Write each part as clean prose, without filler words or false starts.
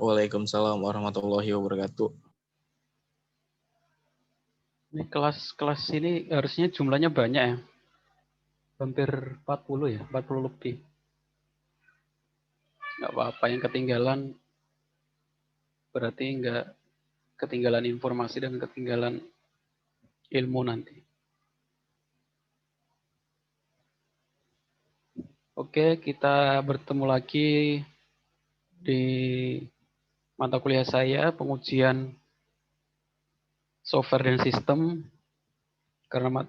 Waalaikumsalam warahmatullahi wabarakatuh. Ini kelas ini harusnya jumlahnya banyak ya. Hampir 40 ya, 40 lebih. Nggak apa-apa, yang ketinggalan berarti nggak ketinggalan informasi dan ketinggalan ilmu nanti. Oke, kita bertemu lagi di mata kuliah saya, pengujian software dan sistem.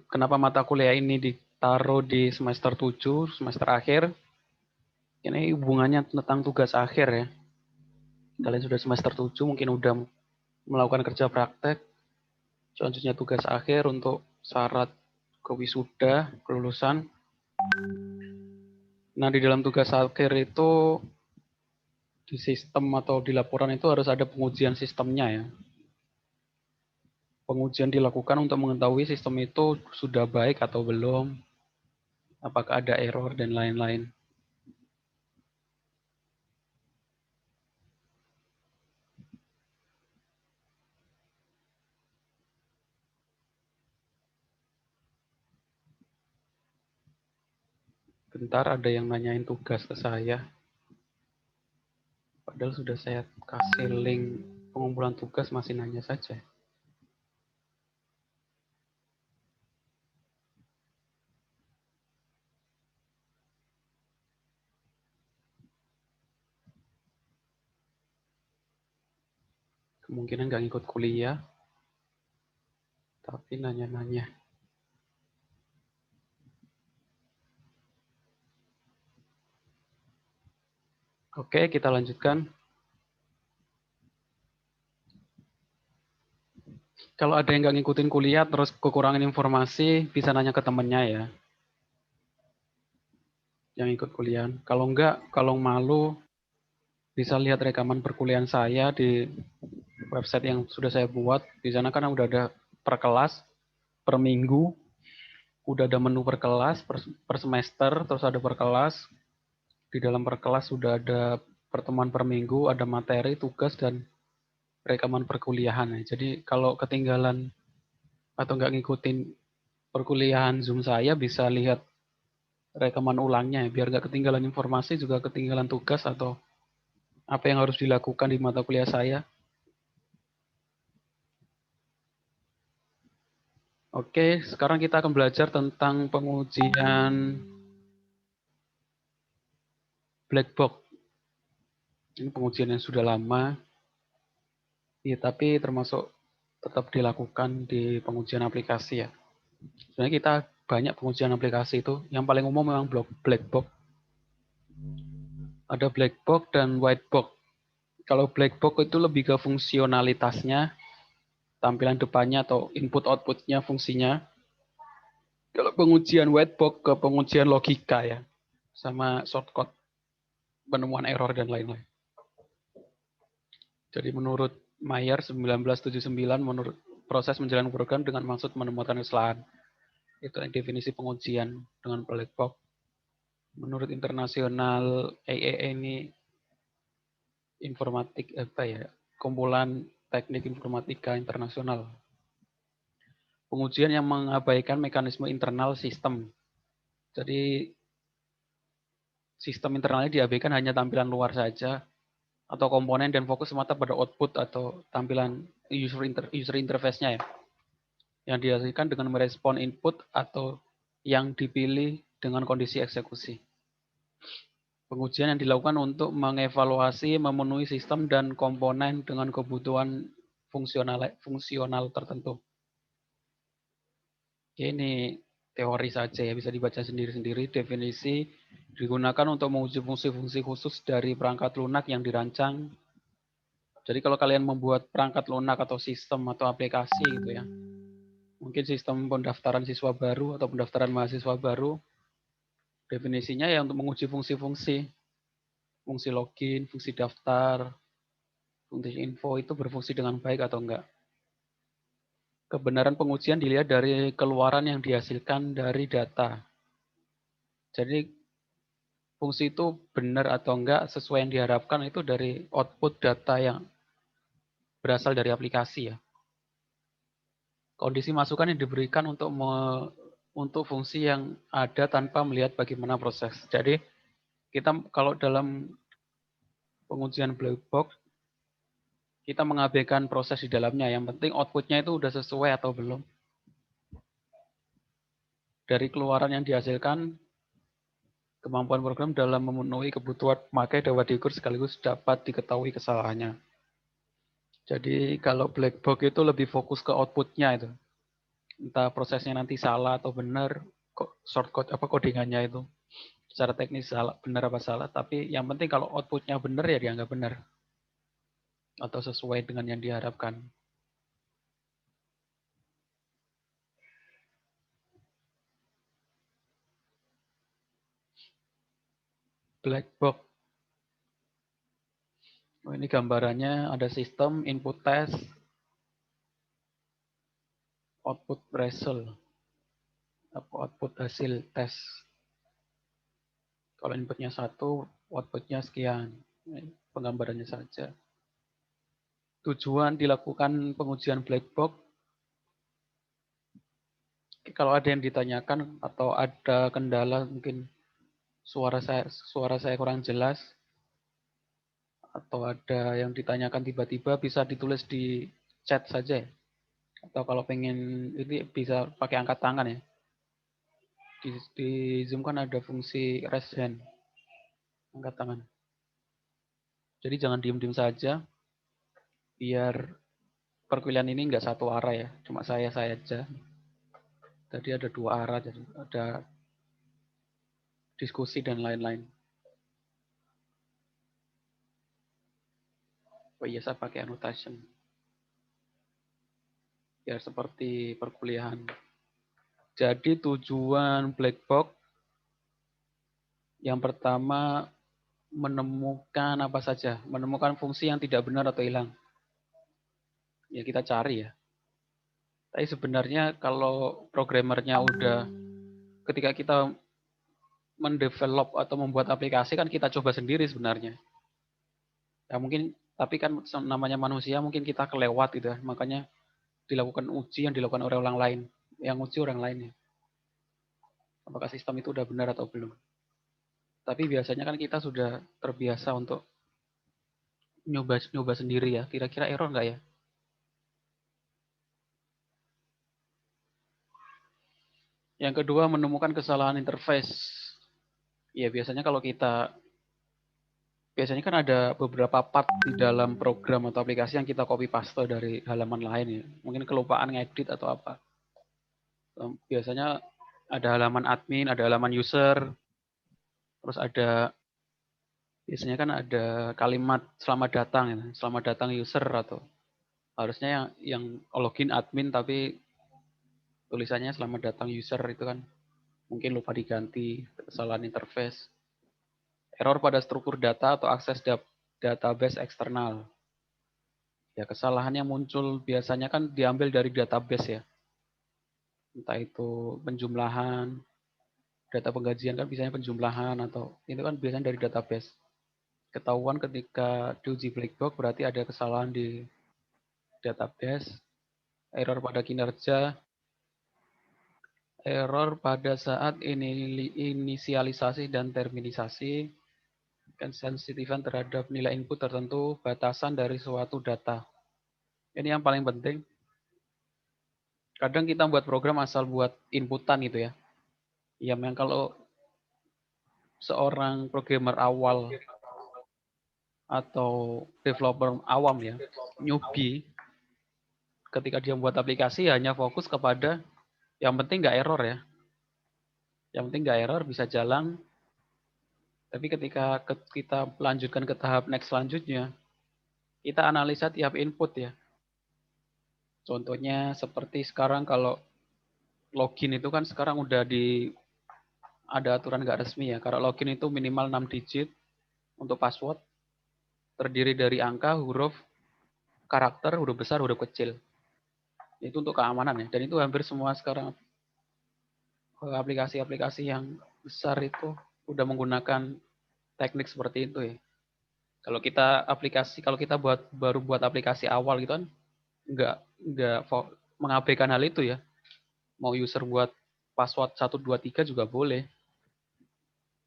Kenapa mata kuliah ini ditaruh di semester 7, semester akhir? Ini hubungannya tentang tugas akhir ya. Kalian sudah semester 7, mungkin udah melakukan kerja praktek. Selanjutnya tugas akhir untuk syarat kewisuda, kelulusan. Nah, di dalam tugas akhir itu di sistem atau di laporan itu harus ada pengujian sistemnya ya. Pengujian dilakukan untuk mengetahui sistem itu sudah baik atau belum, apakah ada error dan lain-lain. Bentar, ada yang nanyain tugas ke saya. Padahal sudah saya kasih link pengumpulan tugas, masih nanya saja. Kemungkinan nggak ngikut kuliah, tapi nanya-nanya. Oke, kita lanjutkan. Kalau ada yang nggak ngikutin kuliah, terus kekurangan informasi, bisa nanya ke temennya ya, yang ikut kuliah. Kalau enggak, kalau malu, bisa lihat rekaman perkuliahan saya di website yang sudah saya buat. Di sana kan udah ada per kelas, per minggu, udah ada menu per kelas, per semester, terus ada per kelas. Di dalam per kelas sudah ada pertemuan per minggu, ada materi, tugas, dan rekaman perkuliahan. Jadi kalau ketinggalan atau nggak ngikutin perkuliahan Zoom saya, bisa lihat rekaman ulangnya ya, biar nggak ketinggalan informasi, juga ketinggalan tugas atau apa yang harus dilakukan di mata kuliah saya. Oke, sekarang kita akan belajar tentang pengujian black box. Ini pengujian yang sudah lama, ya, tapi termasuk tetap dilakukan di pengujian aplikasi ya. Sebenarnya kita banyak pengujian aplikasi itu. Yang paling umum memang black box. Ada black box dan white box. Kalau black box itu lebih ke fungsionalitasnya, tampilan depannya atau input outputnya, fungsinya. Kalau pengujian white box ke pengujian logika ya, sama shortcode, penemuan error dan lain-lain. Jadi menurut Mayer 1979, menurut proses menjalankan program dengan maksud menemukan kesalahan. Itu definisi pengujian dengan black box. Menurut internasional AEE ini informatik apa ya, kumpulan teknik informatika internasional. Pengujian yang mengabaikan mekanisme internal sistem. Jadi sistem internalnya diabaikan, hanya tampilan luar saja atau komponen, dan fokus semata pada output atau tampilan user interface-nya ya, yang dihasilkan dengan merespon input atau yang dipilih dengan kondisi eksekusi. Pengujian yang dilakukan untuk mengevaluasi memenuhi sistem dan komponen dengan kebutuhan fungsional tertentu. Ini teori saja ya, bisa dibaca sendiri-sendiri. Definisi digunakan untuk menguji fungsi-fungsi khusus dari perangkat lunak yang dirancang. Jadi kalau kalian membuat perangkat lunak atau sistem atau aplikasi gitu ya, mungkin sistem pendaftaran siswa baru atau pendaftaran mahasiswa baru, definisinya ya untuk menguji fungsi-fungsi, fungsi login, fungsi daftar, fungsi info itu berfungsi dengan baik atau enggak. Kebenaran pengujian dilihat dari keluaran yang dihasilkan dari data. Jadi fungsi itu benar atau enggak sesuai yang diharapkan itu dari output data yang berasal dari aplikasi ya. Kondisi masukan yang diberikan untuk fungsi yang ada tanpa melihat bagaimana proses. Jadi kita kalau dalam pengujian black box kita mengabaikan proses di dalamnya. Yang penting outputnya itu udah sesuai atau belum. Dari keluaran yang dihasilkan, kemampuan program dalam memenuhi kebutuhan pemakai dapat diukur sekaligus dapat diketahui kesalahannya. Jadi kalau black box itu lebih fokus ke outputnya itu. Entah prosesnya nanti salah atau benar, shortcode apa codingannya itu. Secara teknis salah, benar apa salah, tapi yang penting kalau outputnya benar ya dianggap benar. Atau sesuai dengan yang diharapkan. Black box. Oh, ini gambarannya ada sistem input test, output result, output hasil tes. Kalau inputnya 1, outputnya sekian. Ini penggambarannya saja. Tujuan dilakukan pengujian black box, kalau ada yang ditanyakan atau ada kendala mungkin suara saya kurang jelas, atau ada yang ditanyakan tiba-tiba bisa ditulis di chat saja ya. Atau kalau pengen ini bisa pakai angkat tangan ya. Di Zoom kan ada fungsi raise hand, angkat tangan. Jadi jangan diem-diem saja, biar perkuliahan ini nggak satu arah ya, cuma saya aja. Tadi ada 2 arah, jadi ada diskusi dan lain-lain. Oh iya, saya pakai annotation. Biar seperti perkuliahan. Jadi tujuan black box yang pertama menemukan apa saja, menemukan fungsi yang tidak benar atau hilang. Ya kita cari ya. Tapi sebenarnya kalau programmernya udah, ketika kita mendevelop atau membuat aplikasi kan kita coba sendiri sebenarnya. Ya mungkin, tapi kan namanya manusia mungkin kita kelewat gitu ya. Makanya dilakukan uji yang dilakukan oleh orang lain. Yang uji orang lain ya. Apakah sistem itu udah benar atau belum. Tapi biasanya kan kita sudah terbiasa untuk nyoba sendiri ya. Kira-kira error nggak ya? Yang kedua, menemukan kesalahan interface. Ya biasanya kalau kita, biasanya kan ada beberapa part di dalam program atau aplikasi yang kita copy paste dari halaman lain ya. Mungkin kelupaan ngedit atau apa. Biasanya ada halaman admin, ada halaman user, terus ada, biasanya kan ada kalimat selamat datang ya. Selamat datang user, atau harusnya yang login admin tapi tulisannya selamat datang user, itu kan mungkin lupa diganti, kesalahan interface. Error pada struktur data atau akses database eksternal. Ya, kesalahan yang muncul biasanya kan diambil dari database ya. Entah itu penjumlahan, data penggajian kan biasanya penjumlahan, atau itu kan biasanya dari database. Ketahuan ketika diuji black box berarti ada kesalahan di database, error pada kinerja, error pada saat inisialisasi dan terminisasi, kesensitifan terhadap nilai input tertentu, batasan dari suatu data. Ini yang paling penting. Kadang kita buat program asal buat inputan gitu ya. Ya memang kalau seorang programmer awal atau developer awam ya, newbie, ketika dia membuat aplikasi hanya fokus kepada yang penting nggak error ya. Yang penting nggak error, bisa jalan. Tapi ketika kita melanjutkan ke tahap next selanjutnya, kita analisa tiap input ya. Contohnya seperti sekarang kalau login itu kan sekarang udah ada aturan nggak resmi ya. Kalau login itu minimal 6 digit untuk password, terdiri dari angka, huruf, karakter, huruf besar, huruf kecil. Itu untuk keamanan ya. Dan itu hampir semua sekarang aplikasi-aplikasi yang besar itu udah menggunakan teknik seperti itu ya. Kalau kita baru buat aplikasi awal gitu kan, nggak mengabaikan hal itu ya. Mau user buat password 123 juga boleh.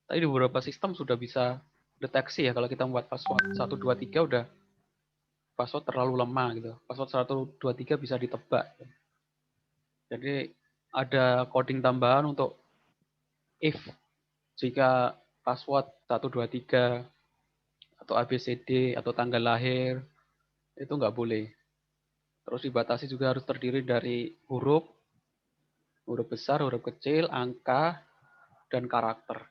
Tapi di beberapa sistem sudah bisa deteksi ya, kalau kita membuat password 123 udah password terlalu lemah gitu. Password 123 bisa ditebak. Jadi ada coding tambahan untuk if jika password 123 atau ABCD atau tanggal lahir itu nggak boleh. Terus dibatasi juga harus terdiri dari huruf besar, huruf kecil, angka, dan karakter.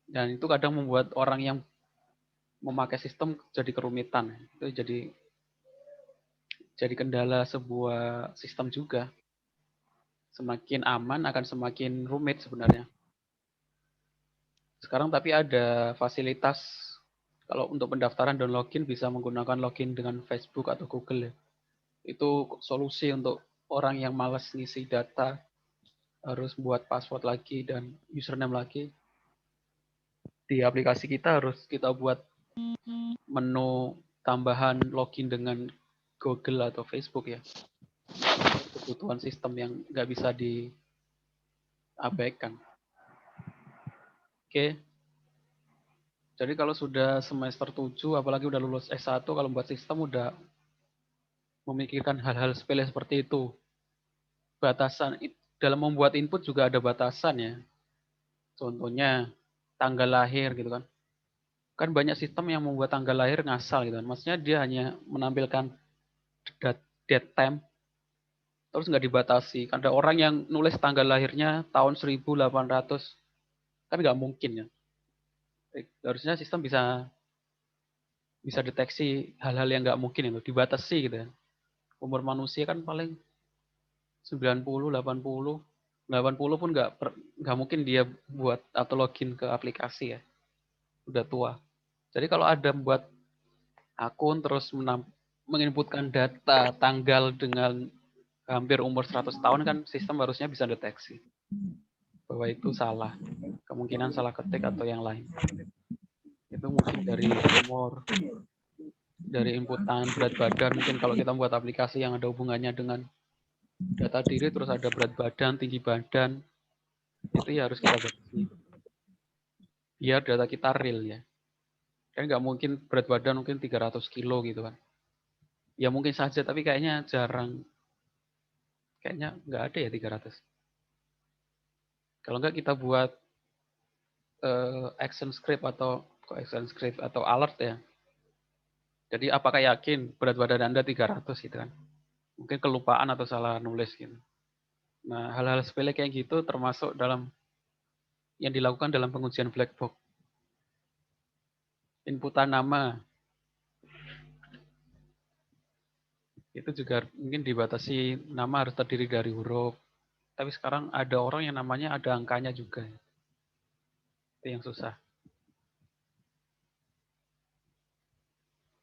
Dan itu kadang membuat orang yang memakai sistem jadi kerumitan. Itu jadi kendala sebuah sistem juga. Semakin aman akan semakin rumit sebenarnya. Sekarang tapi ada fasilitas kalau untuk pendaftaran dan login bisa menggunakan login dengan Facebook atau Google. Itu solusi untuk orang yang malas ngisi data, harus buat password lagi dan username lagi. Di aplikasi kita harus kita buat menu tambahan login dengan Google atau Facebook ya. Kebutuhan sistem yang nggak bisa diabaikan. Oke. Jadi kalau sudah semester 7, apalagi udah lulus S1, kalau buat sistem udah memikirkan hal-hal sepele seperti itu. Batasan dalam membuat input juga ada batasan ya. Contohnya tanggal lahir gitu kan. Kan banyak sistem yang membuat tanggal lahir ngasal gitu kan. Maksudnya dia hanya menampilkan date time terus nggak dibatasi. Ada orang yang nulis tanggal lahirnya tahun 1800, kan nggak mungkin ya. Harusnya sistem bisa bisa deteksi hal-hal yang nggak mungkin itu, dibatasi gitu ya. Umur manusia kan paling 90, 80, 80 pun nggak mungkin dia buat atau login ke aplikasi ya. Udah tua. Jadi kalau ada buat akun terus menginputkan data tanggal dengan hampir umur 100 tahun kan sistem harusnya bisa deteksi bahwa itu salah. Kemungkinan salah ketik atau yang lain. Itu mungkin dari umur, dari inputan berat badan. Mungkin kalau kita membuat aplikasi yang ada hubungannya dengan data diri, terus ada berat badan, tinggi badan, itu ya harus kita batasi. Biar data kita real ya. Kan nggak mungkin berat badan mungkin 300 kilo gitu kan. Ya mungkin saja, tapi kayaknya jarang. Kayaknya nggak ada ya 300. Kalau nggak kita buat action script atau alert ya. Jadi apakah yakin berat badan Anda 300 gitu kan. Mungkin kelupaan atau salah nulis gitu. Nah, hal-hal sepele kayak gitu termasuk dalam yang dilakukan dalam pengujian black box. Inputan nama itu juga mungkin dibatasi, nama harus terdiri dari huruf. Tapi sekarang ada orang yang namanya ada angkanya juga. Itu yang susah.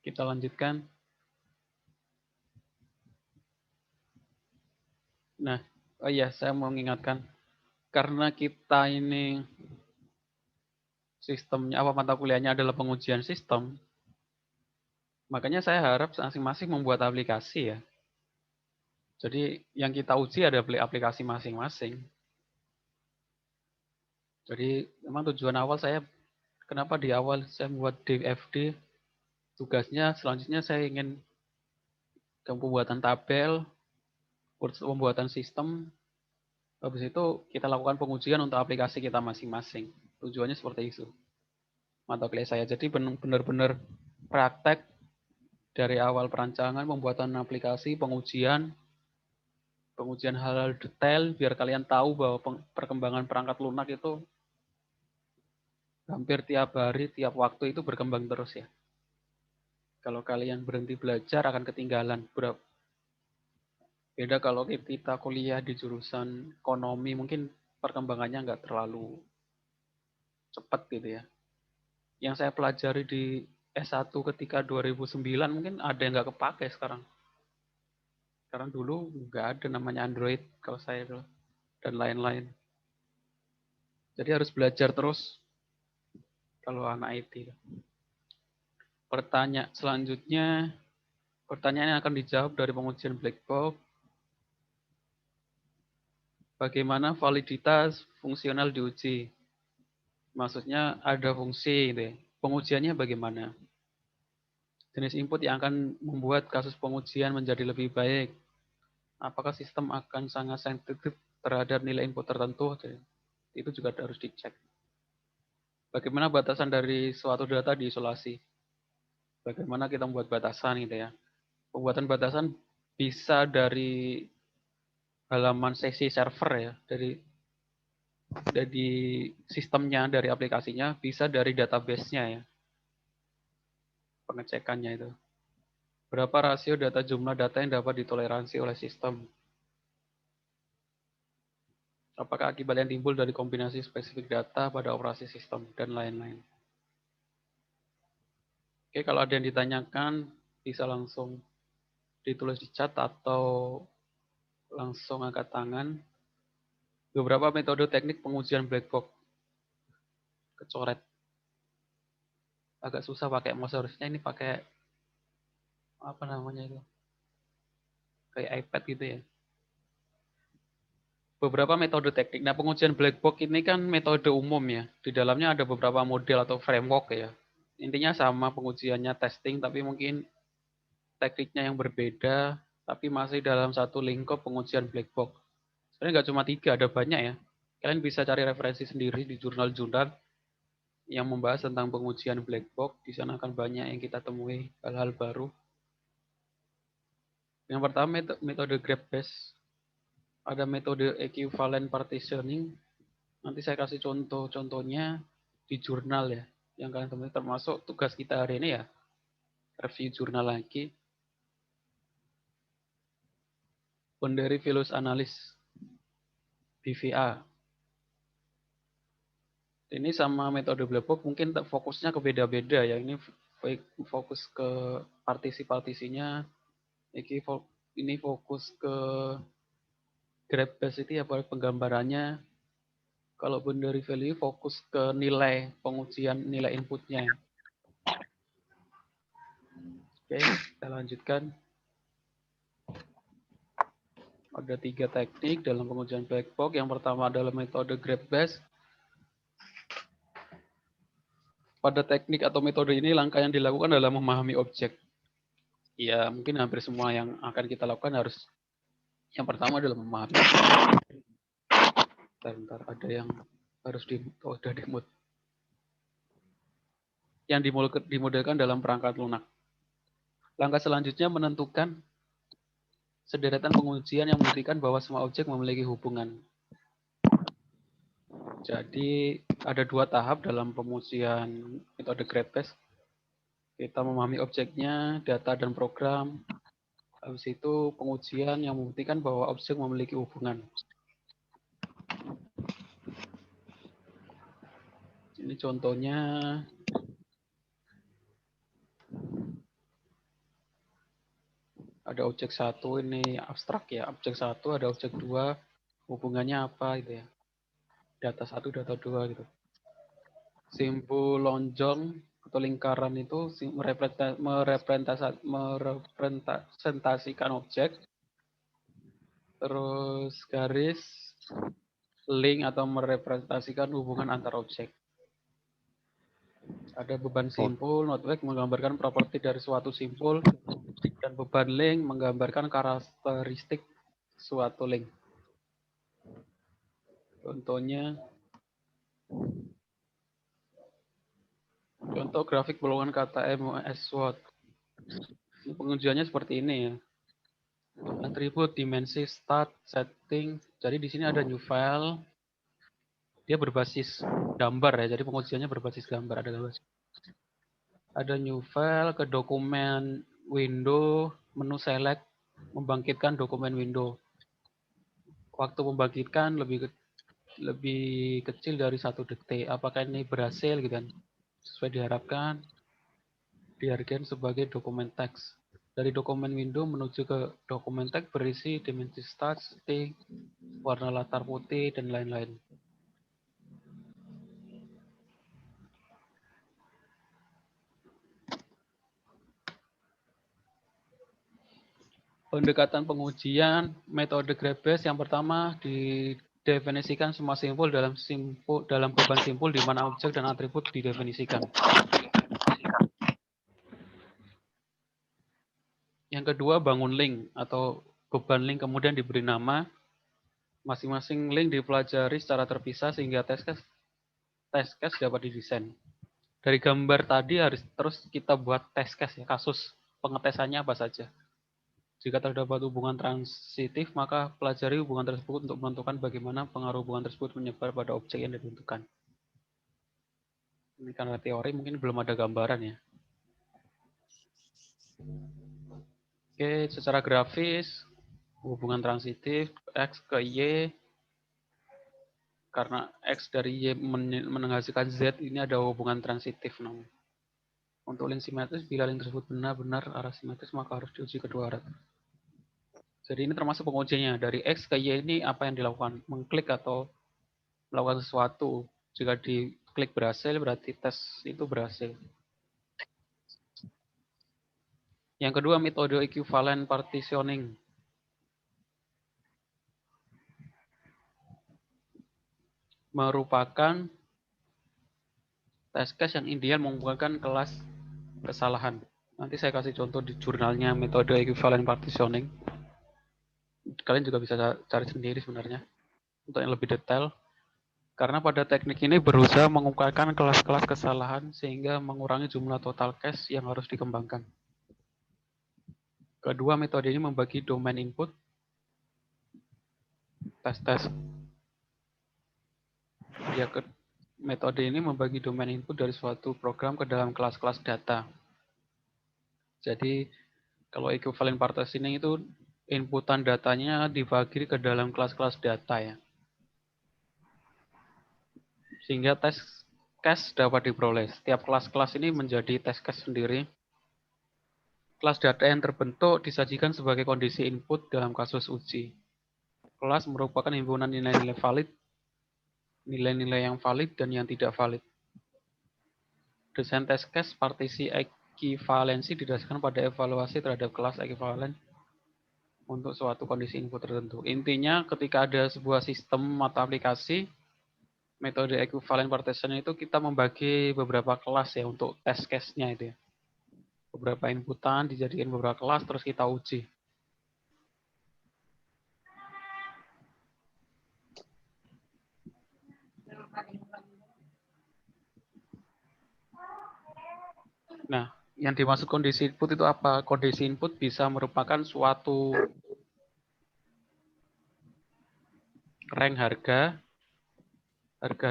Kita lanjutkan. Nah, oh iya, saya mau mengingatkan. Karena kita ini sistemnya, apa mata kuliahnya adalah pengujian sistem, makanya saya harap masing-masing membuat aplikasi ya. Jadi yang kita uji ada aplikasi masing-masing. Jadi memang tujuan awal saya, kenapa di awal saya membuat DFD, tugasnya selanjutnya saya ingin pembuatan tabel, pembuatan sistem, habis itu kita lakukan pengujian untuk aplikasi kita masing-masing. Tujuannya seperti itu. Mata kuliah saya. Jadi benar-benar praktek dari awal perancangan, pembuatan aplikasi, pengujian hal-hal detail, biar kalian tahu bahwa perkembangan perangkat lunak itu hampir tiap hari, tiap waktu itu berkembang terus ya. Kalau kalian berhenti belajar akan ketinggalan. Beda kalau kita kuliah di jurusan ekonomi, mungkin perkembangannya nggak terlalu cepat gitu ya. Yang saya pelajari di S1 ketika 2009 mungkin ada yang nggak kepake sekarang. Sekarang dulu nggak ada namanya Android kalau saya dulu, dan lain-lain. Jadi harus belajar terus. kalau anak IT. Selanjutnya, pertanyaan yang akan dijawab dari pengujian black box, bagaimana validitas fungsional diuji? Maksudnya ada fungsi, gitu ya. Pengujiannya bagaimana? Jenis input yang akan membuat kasus pengujian menjadi lebih baik. Apakah sistem akan sangat sensitif terhadap nilai input tertentu? Itu juga harus dicek. Bagaimana batasan dari suatu data diisolasi? Bagaimana kita membuat batasan gitu ya? Pembuatan batasan bisa dari halaman sesi server ya, dari sistemnya, dari aplikasinya, bisa dari database-nya ya, pengecekannya itu. Berapa rasio jumlah data yang dapat ditoleransi oleh sistem? Apakah akibat yang timbul dari kombinasi spesifik data pada operasi sistem, dan lain-lain. Oke, kalau ada yang ditanyakan, bisa langsung ditulis di chat atau langsung angkat tangan. Beberapa metode teknik pengujian black box. Kecoret. Agak susah pakai mouse, harusnya ini pakai apa namanya itu? Kayak iPad gitu ya. Beberapa metode teknik. Nah, pengujian black box ini kan metode umum ya. Di dalamnya ada beberapa model atau framework ya. Intinya sama pengujiannya testing, tapi mungkin tekniknya yang berbeda, tapi masih dalam satu lingkup pengujian black box. Sebenarnya nggak cuma 3, ada banyak ya. Kalian bisa cari referensi sendiri di jurnal-jurnal yang membahas tentang pengujian black box. Di sana akan banyak yang kita temui hal-hal baru. Yang pertama metode graph based. Ada metode equivalent partitioning. Nanti saya kasih contoh-contohnya di jurnal ya. Yang kalian temui, termasuk tugas kita hari ini ya. Review jurnal lagi. Boundary Values Analysis. BVA. Ini sama metode black box mungkin fokusnya ke beda-beda ya. Ini fokus ke partisi-partisinya. Ini fokus ke graph based itu ya, penggambarannya. Kalau boundary value fokus ke nilai pengujian, nilai inputnya. Oke, kita lanjutkan. Ada 3 teknik dalam pengujian black box. Yang pertama adalah metode graph based. Pada teknik atau metode ini, langkah yang dilakukan adalah memahami objek. Ya, mungkin hampir semua yang akan kita lakukan harus, yang pertama adalah memahami. Bentar, ada yang harus udah dimut. Yang dimodelkan dalam perangkat lunak. Langkah selanjutnya menentukan sederetan pengujian yang membuktikan bahwa semua objek memiliki hubungan. Jadi ada 2 tahap dalam pengujian metode graph based. Kita memahami objeknya, data dan program. Habis itu pengujian yang membuktikan bahwa objek memiliki hubungan. Ini contohnya. Ada objek 1, ini abstrak ya. Objek 1, ada objek 2, hubungannya apa gitu ya. Data 1, data 2 gitu. Simbol lonjong atau lingkaran itu merepresentasikan objek. Terus garis link atau merepresentasikan hubungan antar objek. Ada beban simpul, notebook menggambarkan properti dari suatu simpul, dan beban link menggambarkan karakteristik suatu link. Contohnya, contoh grafik golongan kata MOS-SWOT. Pengujiannya seperti ini ya. Atribut, dimensi, start, setting. Jadi di sini ada new file. Dia berbasis gambar ya. Jadi pengujiannya berbasis gambar. Ada new file, ke dokumen window, menu select, membangkitkan dokumen window. Waktu membangkitkan lebih kecil dari 1 detik. Apakah ini berhasil gitu kan? Sesuai diharapkan, dihargai sebagai dokumen teks. Dari dokumen window menuju ke dokumen teks berisi dimensi start, setting, warna latar putih, dan lain-lain. Pendekatan pengujian metode grab-based yang pertama didefinisikan semua simpul dalam beban simpul di mana objek dan atribut didefinisikan. Yang kedua, bangun link atau beban link kemudian diberi nama. Masing-masing link dipelajari secara terpisah sehingga test case dapat didesain. Dari gambar tadi harus terus kita buat test case ya, kasus pengetesannya apa saja. Jika terdapat hubungan transitif, maka pelajari hubungan tersebut untuk menentukan bagaimana pengaruh hubungan tersebut menyebar pada objek yang ditentukan. Ini karena teori mungkin belum ada gambaran ya. Oke, secara grafis, hubungan transitif X ke Y, karena X dari Y menghasilkan Z, ini ada hubungan transitif namanya. Untuk link simetris, bila link tersebut benar-benar arah simetris, maka harus diuji kedua arah. Jadi ini termasuk pengujiannya. Dari X ke Y ini apa yang dilakukan? Mengklik atau melakukan sesuatu. Jika diklik berhasil, berarti tes itu berhasil. Yang kedua, metode equivalent partitioning. Merupakan test case yang ideal mengumpulkan kelas kesalahan. Nanti saya kasih contoh di jurnalnya metode equivalent partitioning. Kalian juga bisa cari sendiri sebenarnya untuk yang lebih detail. Karena pada teknik ini berusaha mengungkapkan kelas-kelas kesalahan sehingga mengurangi jumlah total case yang harus dikembangkan. Kedua, metode ini membagi domain input, tes. Metode ini membagi domain input dari suatu program ke dalam kelas-kelas data. Jadi, kalau equivalent partitioning itu inputan datanya dibagi ke dalam kelas-kelas data ya. Sehingga tes case dapat diperoleh. Setiap kelas-kelas ini menjadi tes case sendiri. Kelas data yang terbentuk disajikan sebagai kondisi input dalam kasus uji. Kelas merupakan himpunan nilai-nilai valid, nilai-nilai yang valid dan yang tidak valid. Desain test case partisi ekivalensi didasarkan pada evaluasi terhadap kelas ekivalen untuk suatu kondisi input tertentu. Intinya ketika ada sebuah sistem atau aplikasi, metode equivalent partition itu kita membagi beberapa kelas ya untuk test case-nya itu ya. Beberapa inputan dijadikan beberapa kelas terus kita uji. Nah, yang dimaksud kondisi input itu apa? Kondisi input bisa merupakan suatu rank harga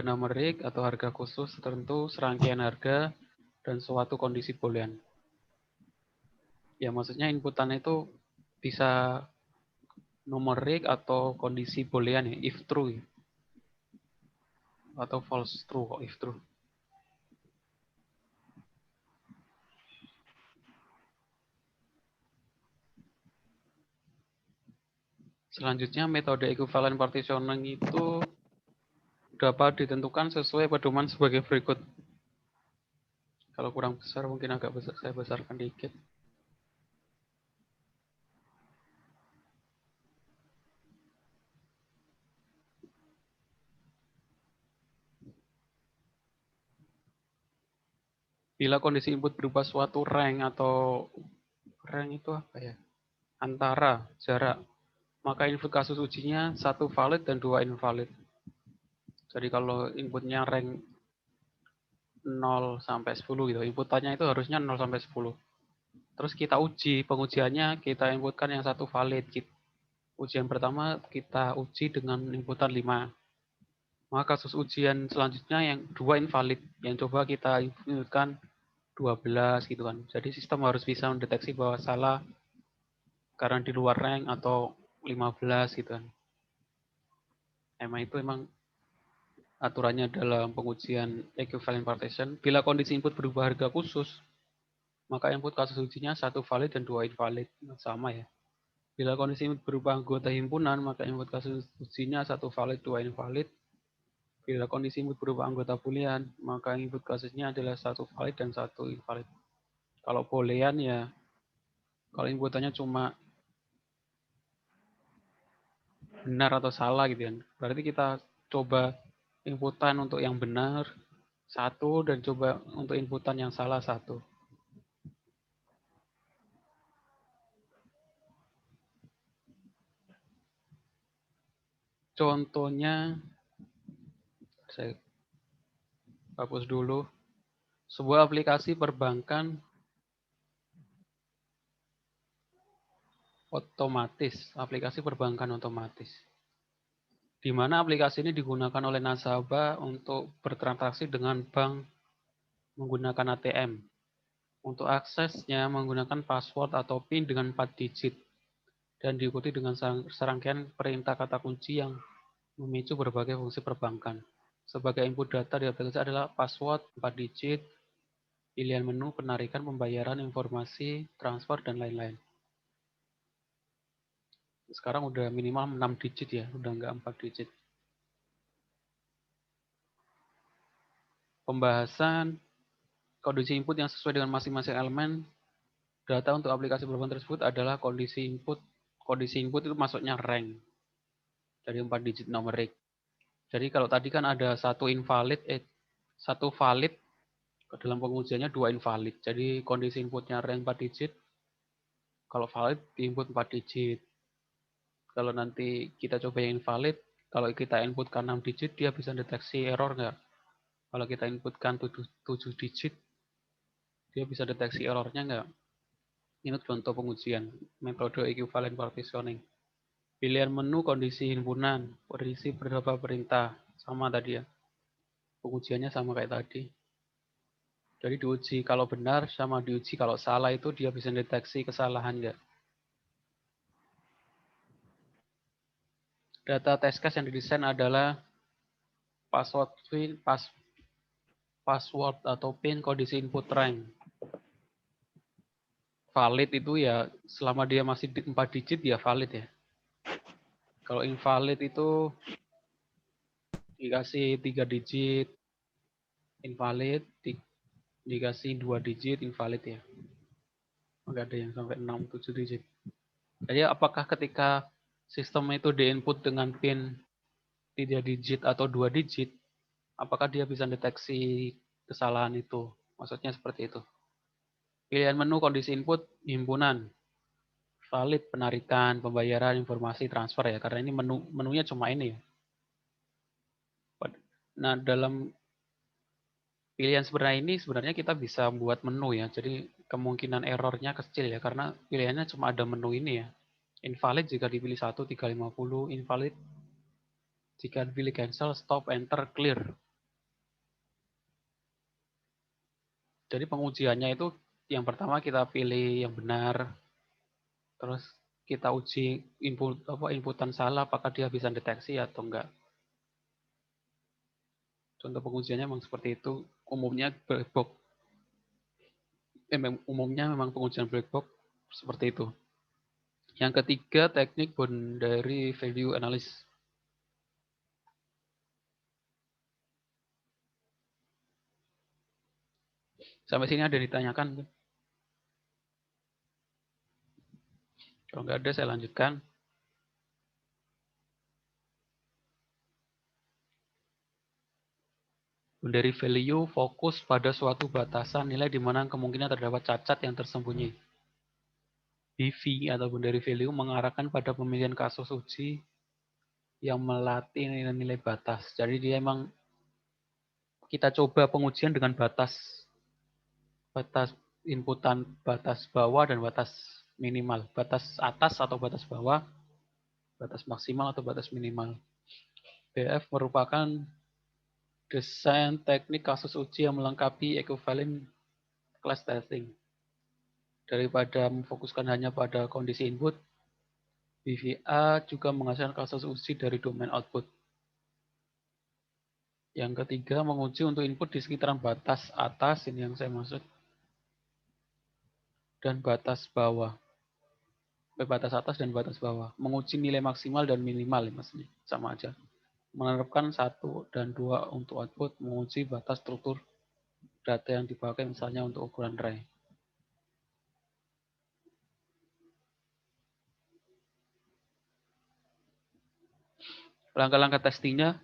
numerik atau harga khusus tertentu, serangkaian harga, dan suatu kondisi boolean. Ya, maksudnya inputan itu bisa numerik atau kondisi boolean ya, if true ya. Atau false true kok if true. Selanjutnya metode equivalent partitioning itu dapat ditentukan sesuai pedoman sebagai berikut. Kalau kurang besar mungkin agak besar, saya besarkan dikit. Bila kondisi input berupa suatu rank atau rank itu apa ya? Antara, jarak. Maka input kasus ujinya 1 valid dan 2 invalid. Jadi kalau inputnya rank 0 sampai 10 gitu, inputannya itu harusnya 0 sampai 10. Terus kita uji, pengujiannya kita inputkan yang 1 valid. Ujian pertama kita uji dengan inputan 5. Maka kasus ujian selanjutnya yang 2 invalid, yang coba kita inputkan 12 gitu kan. Jadi sistem harus bisa mendeteksi bahwa salah karena di luar rank atau 15 gitu kan. Emang itu emang aturannya dalam pengujian equivalent partition. Bila kondisi input berubah harga khusus, maka input kasus ujinya 1 valid dan 2 invalid. Sama ya. Bila kondisi input berubah anggota himpunan, maka input kasus ujinya 1 valid, 2 invalid. Bila kondisi input berubah anggota boolean, maka input kasusnya adalah 1 valid dan 1 invalid. Kalau boolean ya, kalau inputannya cuma benar atau salah gitu kan. Berarti kita coba inputan untuk yang benar satu dan coba untuk inputan yang salah satu. Contohnya saya hapus dulu. Sebuah aplikasi perbankan otomatis, di mana aplikasi ini digunakan oleh nasabah untuk bertransaksi dengan bank menggunakan ATM. Untuk aksesnya menggunakan password atau PIN dengan 4 digit dan diikuti dengan serangkaian perintah kata kunci yang memicu berbagai fungsi perbankan. Sebagai input data di aplikasi adalah password 4 digit, pilihan menu, penarikan, pembayaran, informasi, transfer, dan lain-lain. Sekarang udah minimal 6 digit ya, udah nggak 4 digit. Pembahasan kondisi input yang sesuai dengan masing-masing elemen data untuk aplikasi perbankan tersebut adalah kondisi input. Kondisi input itu masuknya rank dari 4 digit numerik. Jadi kalau tadi kan ada satu valid, dalam pengujiannya 2 invalid. Jadi kondisi inputnya rank 4 digit, kalau valid di input 4 digit. Kalau nanti kita coba yang invalid, kalau kita inputkan 6 digit, dia bisa deteksi error nggak? Kalau kita inputkan 7 digit, dia bisa deteksi errornya nggak? Ini contoh pengujian, metode equivalent partitioning. Pilihan menu kondisi himpunan, berisi beberapa perintah, sama tadi ya. Pengujiannya sama kayak tadi. Jadi diuji kalau benar sama diuji kalau salah itu dia bisa deteksi kesalahan nggak. Data test case yang didesain adalah password atau PIN kondisi input rank. Valid itu ya selama dia masih 4 digit ya valid ya. Kalau invalid itu dikasih 3 digit invalid, dikasih 2 digit invalid ya. Enggak ada yang sampai 6, 7 digit. Jadi apakah ketika sistem itu di-input dengan PIN 3 digit atau 2 digit, apakah dia bisa deteksi kesalahan itu? Maksudnya seperti itu. Pilihan menu kondisi input himpunan. Valid penarikan, pembayaran, informasi, transfer ya. Karena ini menunya cuma ini ya. Nah, dalam pilihan sebenarnya kita bisa buat menu ya. Jadi kemungkinan errornya kecil ya. Karena pilihannya cuma ada menu ini ya. Invalid jika dipilih 1, 350. Invalid jika dipilih cancel, stop, enter, clear. Jadi pengujiannya itu yang pertama kita pilih yang benar, terus kita uji inputan salah apakah dia bisa deteksi atau enggak. Contoh pengujiannya memang seperti itu. Umumnya black box. Umumnya memang pengujian black box seperti itu. Yang ketiga, teknik boundary value analysis. Sampai sini ada ditanyakan? Kalau nggak ada, saya lanjutkan. Boundary value fokus pada suatu batasan nilai di mana kemungkinan terdapat cacat yang tersembunyi. BV atau boundary value mengarahkan pada pemilihan kasus uji yang melatih nilai-nilai batas. Jadi dia emang kita coba pengujian dengan batas inputan batas bawah dan batas minimal, batas atas atau batas bawah, batas maksimal atau batas minimal. BF merupakan desain teknik kasus uji yang melengkapi equivalent class testing. Daripada memfokuskan hanya pada kondisi input, BVA juga menghasilkan kasus uji dari domain output. Yang ketiga, menguji untuk input di sekitaran batas atas, ini yang saya maksud, dan batas bawah. Batas atas dan batas bawah. Menguji nilai maksimal dan minimal, maksudnya sama aja. Menerapkan 1 dan 2 untuk output, menguji batas struktur data yang dipakai misalnya untuk ukuran array. Langkah-langkah testingnya,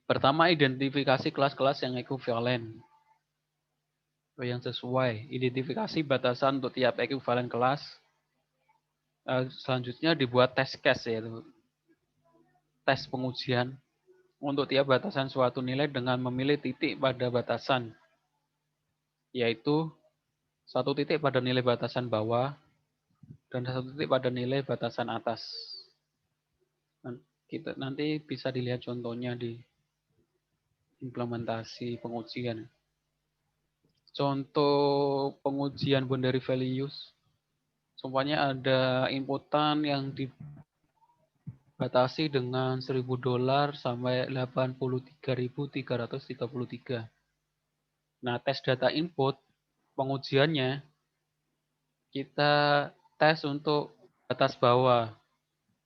pertama identifikasi kelas-kelas yang ekuivalen, yang sesuai. Identifikasi batasan untuk tiap ekuivalen kelas. Selanjutnya dibuat test case, yaitu tes pengujian untuk tiap batasan suatu nilai dengan memilih titik pada batasan, yaitu satu titik pada nilai batasan bawah dan satu titik pada nilai batasan atas. Kita nanti bisa dilihat contohnya di implementasi pengujian. Contoh pengujian boundary values, sumpahnya ada inputan yang dibatasi dengan $1.000 sampai 83.333. Nah, tes data input pengujiannya kita tes untuk batas bawah.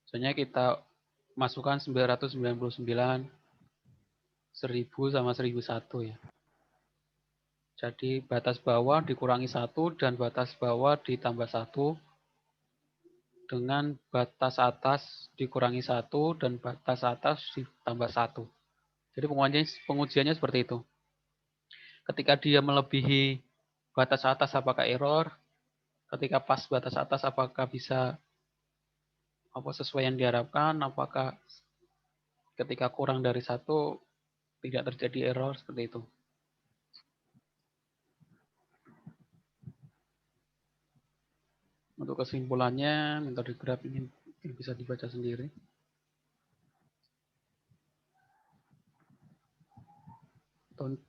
Misalnya kita masukkan 999, 1000 sama 1001 ya. Jadi batas bawah dikurangi 1 dan batas bawah ditambah 1 dengan batas atas dikurangi 1 dan batas atas ditambah 1. Jadi pengujiannya seperti itu. Ketika dia melebihi batas atas apakah error, ketika pas batas atas apakah bisa sesuai yang diharapkan, apakah ketika kurang dari 1 tidak terjadi error, seperti itu. Untuk kesimpulannya, metode graf ini bisa dibaca sendiri.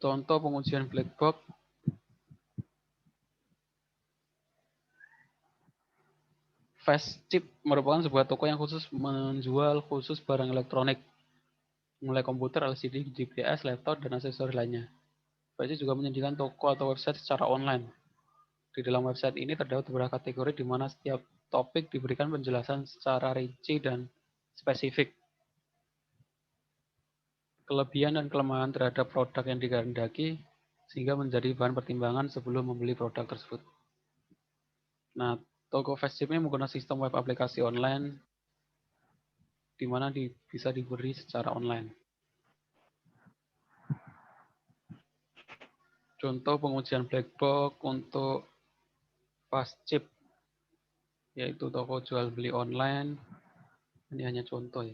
Contoh pengujian black box. Fastchip merupakan sebuah toko yang khusus menjual barang elektronik, mulai komputer, LCD, GPS, laptop, dan aksesoris lainnya. Fastchip juga menyediakan toko atau website secara online. Di dalam website ini terdapat beberapa kategori di mana setiap topik diberikan penjelasan secara rinci dan spesifik. Kelebihan dan kelemahan terhadap produk yang dikehendaki sehingga menjadi bahan pertimbangan sebelum membeli produk tersebut. Nah, toko Fastchip ini menggunakan sistem web aplikasi online di mana bisa diberi secara online. Contoh pengujian black box untuk Fastchip, yaitu toko jual beli online. Ini hanya contoh ya.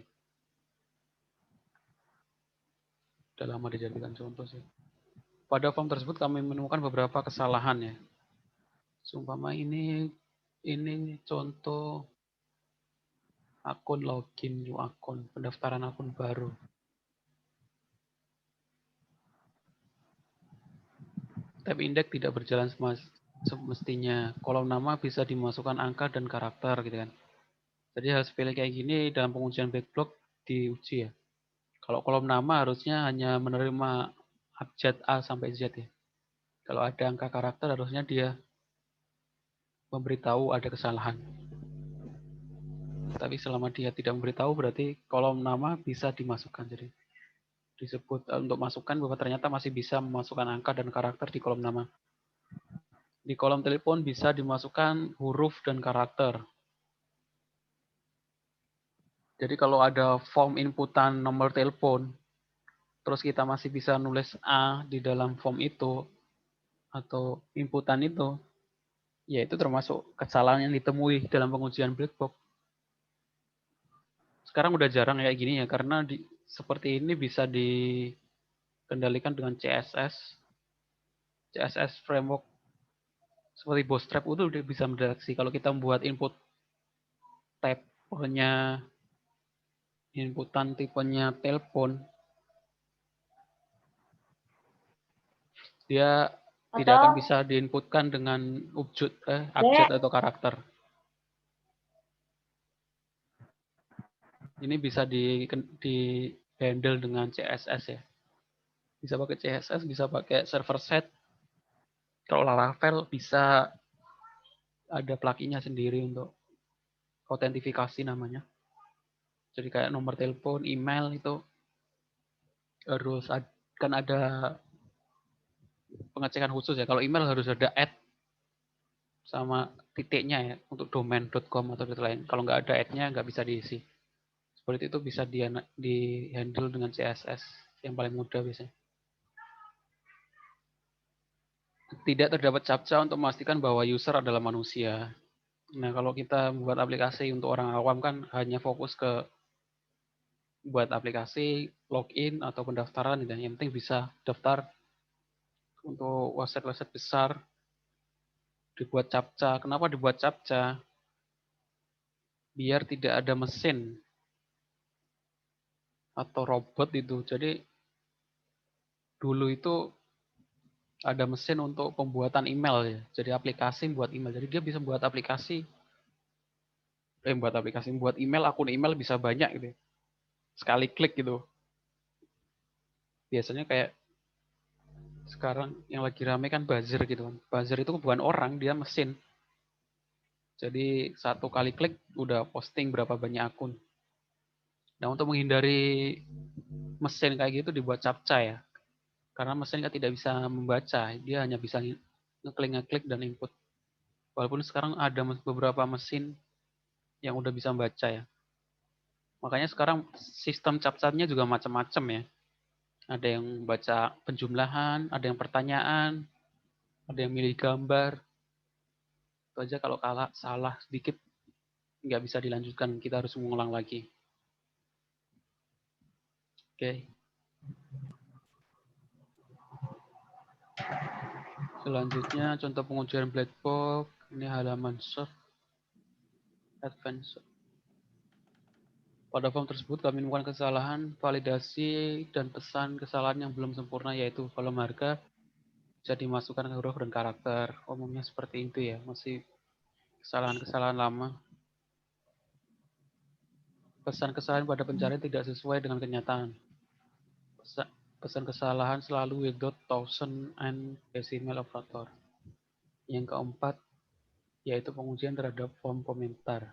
Sudah lama dijadikan contoh sih. Pada form tersebut kami menemukan beberapa kesalahan ya. Sumpama ini contoh akun login new akun, pendaftaran akun baru. Tab index tidak berjalan semestinya. Kolom nama bisa dimasukkan angka dan karakter gitu kan. Jadi hal sepele kayak gini dalam pengujian backlog diuji ya. Kalau kolom nama harusnya hanya menerima abjad A sampai Z ya. Kalau ada angka karakter harusnya dia memberitahu ada kesalahan. Tapi selama dia tidak memberitahu berarti kolom nama bisa dimasukkan. Jadi disebut untuk masukkan bahwa ternyata masih bisa memasukkan angka dan karakter di kolom nama. Di kolom telepon bisa dimasukkan huruf dan karakter. Jadi kalau ada form inputan nomor telepon, terus kita masih bisa nulis A di dalam form itu, atau inputan itu, ya itu termasuk kesalahan yang ditemui dalam pengujian black box. Sekarang udah jarang kayak gini ya, karena seperti ini bisa dikendalikan dengan CSS framework seperti Bootstrap itu udah bisa mendeteksi kalau kita membuat input tipenya inputan tipenya telepon, dia tidak akan bisa diinputkan dengan abjad atau karakter. Ini bisa di handle dengan CSS ya. Bisa pakai CSS, bisa pakai server set. Kalau Laravel bisa ada pluginnya sendiri untuk autentifikasi namanya. Jadi kayak nomor telepon, email itu harus kan ada pengecekan khusus ya. Kalau email harus ada add sama titiknya ya untuk domain.com atau lain. Kalau nggak ada ad-nya nggak bisa diisi. Seperti itu bisa di handle dengan CSS yang paling mudah biasanya. Tidak terdapat captcha untuk memastikan bahwa user adalah manusia. Nah, kalau kita membuat aplikasi untuk orang awam kan hanya fokus ke buat aplikasi, login atau pendaftaran, dan yang penting bisa daftar. Untuk website-website besar dibuat captcha. Kenapa dibuat captcha? Biar tidak ada mesin atau robot itu. Jadi dulu itu ada mesin untuk pembuatan email ya. Jadi aplikasi buat email. Jadi dia bisa buat buat email, akun email bisa banyak gitu. Sekali klik gitu. Biasanya kayak sekarang yang lagi rame kan buzzer gitu kan. Buzzer itu bukan orang, dia mesin. Jadi satu kali klik udah posting berapa banyak akun. Nah, untuk menghindari mesin kayak gitu dibuat captcha ya. Karena mesin kan tidak bisa membaca, dia hanya bisa ngeklik dan input. Walaupun sekarang ada beberapa mesin yang udah bisa membaca ya. Makanya sekarang sistem captcha-nya juga macam-macam ya. Ada yang baca penjumlahan, ada yang pertanyaan, ada yang milih gambar. Itu aja kalau salah sedikit nggak bisa dilanjutkan, kita harus mengulang lagi. Oke. Selanjutnya contoh pengujian black box. Ini halaman soft advanced. Pada form tersebut kami menemukan kesalahan validasi dan pesan kesalahan yang belum sempurna, yaitu kolom harga bisa dimasukkan ke huruf dan karakter. Umumnya seperti itu ya, masih kesalahan-kesalahan lama. Pesan kesalahan pada pencarian tidak sesuai dengan kenyataan. Pesan kesalahan selalu without thousand and decimal operator. Yang keempat, yaitu pengujian terhadap form komentar.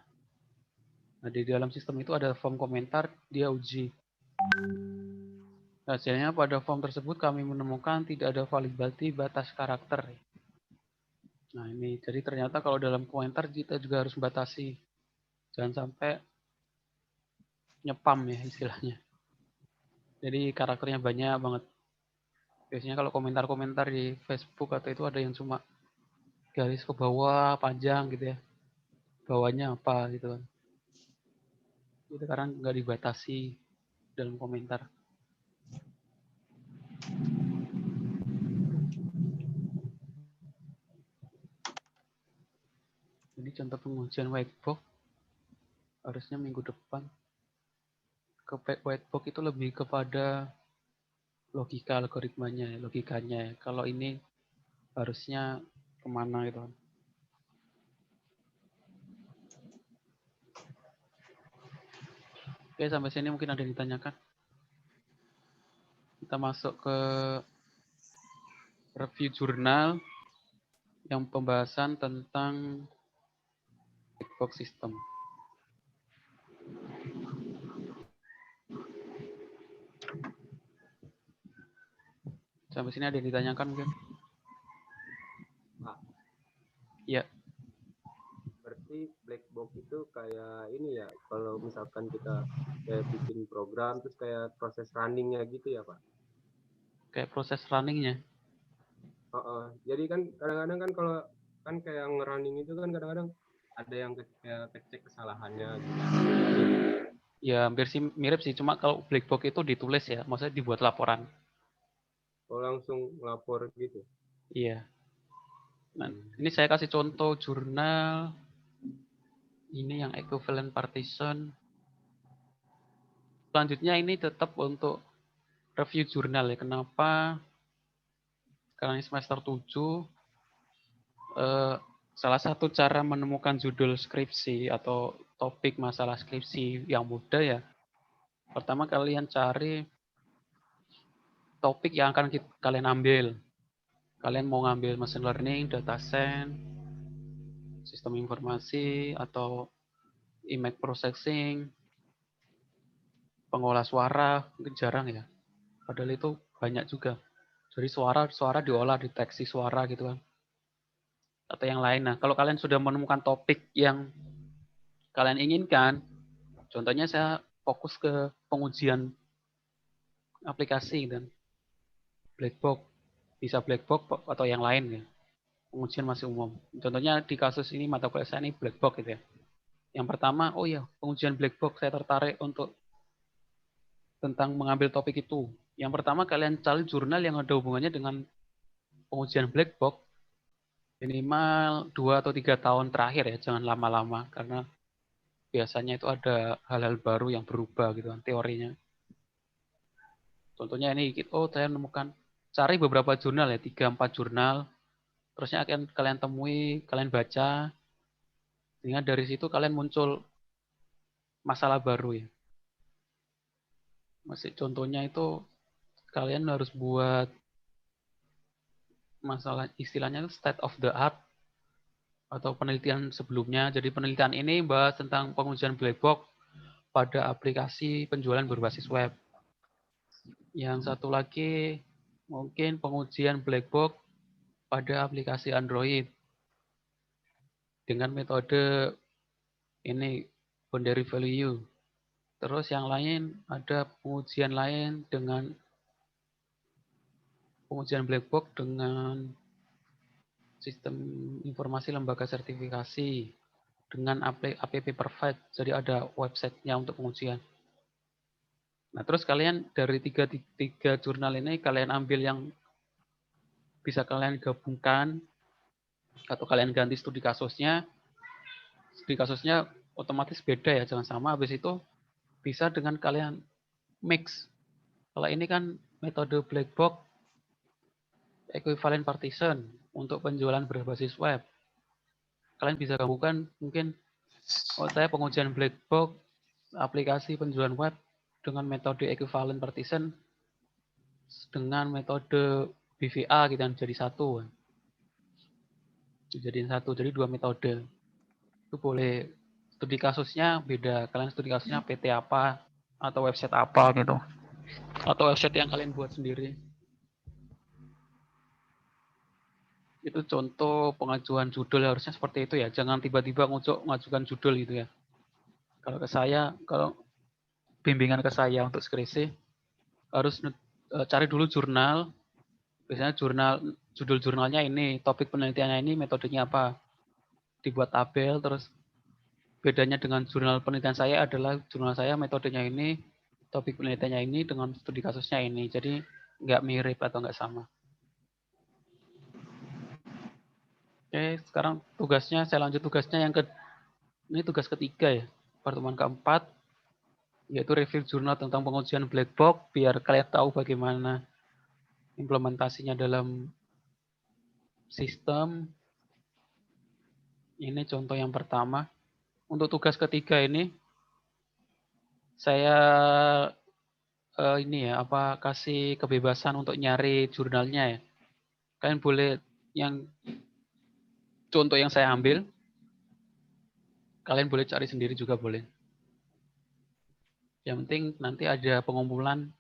Nah, di dalam sistem itu ada form komentar, dia uji. Hasilnya pada form tersebut kami menemukan tidak ada validasi batas karakter. Nah, ini jadi ternyata kalau dalam komentar kita juga harus membatasi. Jangan sampai nyepam ya istilahnya. Jadi karakternya banyak banget. Biasanya kalau komentar-komentar di Facebook atau itu ada yang cuma garis ke bawah panjang gitu ya. Bawahnya apa gitu kan. Itu sekarang nggak dibatasi dalam komentar. Jadi contoh pengujian whitebox harusnya minggu depan. Ke whitebox itu lebih kepada logika algoritmanya, logikanya. Kalau ini harusnya kemana gitu kan. Oke, sampai sini mungkin ada yang ditanyakan. Kita masuk ke review jurnal yang pembahasan tentang black box system. Sampai sini ada yang ditanyakan mungkin? Pak. Ya. Berarti black box itu kayak ini ya, kalau misalkan kita kayak bikin program terus kayak proses runningnya gitu ya Pak? Kayak proses runningnya. Jadi kan kadang-kadang kan kalau kan kayak nge-running itu kan kadang-kadang ada yang kayak cek kesalahannya gitu. Ya hampir sih mirip sih, cuma kalau black box itu ditulis ya, maksudnya dibuat laporan. Oh langsung lapor gitu? Iya. Nah, ini saya kasih contoh jurnal. Ini yang equivalent partition. Selanjutnya ini tetap untuk review jurnal ya. Kenapa? Karena ini semester 7. Salah satu cara menemukan judul skripsi atau topik masalah skripsi yang mudah ya. Pertama kalian cari topik yang akan kalian ambil. Kalian mau ngambil machine learning, data science, sistem informasi, atau image processing, pengolah suara, mungkin jarang ya. Padahal itu banyak juga. Jadi suara diolah, deteksi suara gitu kan. atau yang lain. Nah, kalau kalian sudah menemukan topik yang kalian inginkan, contohnya saya fokus ke pengujian aplikasi dan black box, bisa black box atau yang lain ya. Pengujian masih umum. Contohnya di kasus ini mata kuliah saya ini black box gitu ya. Yang pertama, oh ya, pengujian black box saya tertarik untuk tentang mengambil topik itu. Yang pertama kalian cari jurnal yang ada hubungannya dengan pengujian black box minimal 2 atau 3 tahun terakhir ya, jangan lama-lama karena biasanya itu ada hal-hal baru yang berubah gitu kan teorinya. Contohnya ini, oh saya menemukan, cari beberapa jurnal ya, 3-4 jurnal, terusnya akan kalian temui, kalian baca, sehingga dari situ kalian muncul masalah baru ya. Masih contohnya itu kalian harus buat masalah istilahnya itu state of the art atau penelitian sebelumnya. Jadi penelitian ini bahas tentang pengujian black box pada aplikasi penjualan berbasis web. Yang satu lagi mungkin pengujian black box pada aplikasi Android dengan metode ini boundary value. Terus yang lain ada pengujian lain dengan pengujian black box dengan sistem informasi lembaga sertifikasi dengan app perfect. Jadi ada websitenya untuk pengujian. Nah, terus kalian dari tiga jurnal ini kalian ambil yang bisa kalian gabungkan atau kalian ganti studi kasusnya. Studi kasusnya otomatis beda ya, jangan sama. Habis itu bisa dengan kalian mix. Kalau ini kan metode black box equivalent partition untuk penjualan berbasis web. Kalian bisa gabungkan mungkin, oh saya pengujian black box aplikasi penjualan web dengan metode equivalent partition dengan metode BVA gitu kan, jadi satu. Dijadiin satu, jadi 2 metode. Itu boleh studi kasusnya beda. Kalian studi kasusnya PT apa atau website apa gitu. Atau website yang kalian buat sendiri. Itu contoh pengajuan judul, harusnya seperti itu ya. Jangan tiba-tiba ngajukan judul gitu ya. Kalau ke saya, kalau bimbingan ke saya untuk skripsi, harus cari dulu jurnal. Biasanya judul jurnalnya ini, topik penelitiannya ini, metodenya apa. Dibuat tabel, terus bedanya dengan jurnal penelitian saya adalah jurnal saya metodenya ini, topik penelitiannya ini, dengan studi kasusnya ini. Jadi nggak mirip atau nggak sama. Oke, sekarang tugasnya, saya lanjut tugasnya ini tugas ketiga ya, pertemuan keempat, yaitu review jurnal tentang pengujian black box, biar kalian tahu bagaimana implementasinya dalam sistem. Ini contoh yang pertama. Untuk tugas ketiga ini, saya ini ya, kasih kebebasan untuk nyari jurnalnya ya. Kalian boleh yang contoh yang saya ambil, kalian boleh cari sendiri juga boleh. Yang penting nanti ada pengumpulan